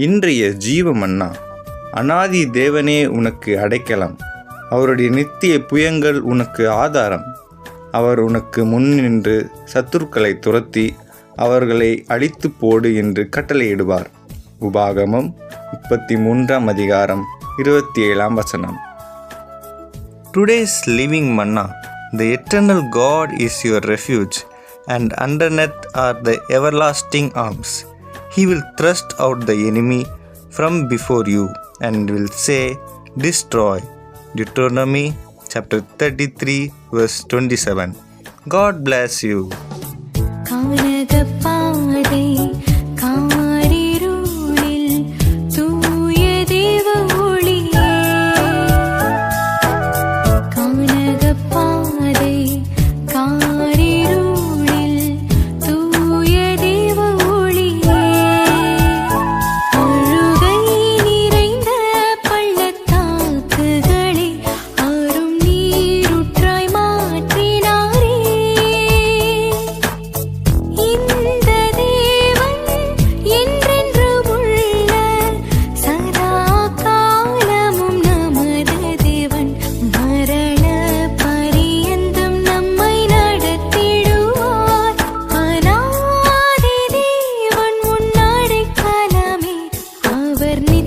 இன்றைய ஜீவ மன்னா. அநாதி தேவனே உனக்கு அடைக்கலம். அவருடைய நித்திய புயங்கள் உனக்கு ஆதாரம். அவர் உனக்கு முன் நின்று சத்துருக்களை துரத்தி அவர்களை அழித்து போடு என்று கட்டளையிடுவார். உபாகமம் 33:27. Today's living manna. The eternal God is your refuge, and underneath are the everlasting arms. He will thrust out the enemy from before you and will say, Destroy. Deuteronomy chapter 33:27. God bless you. Berni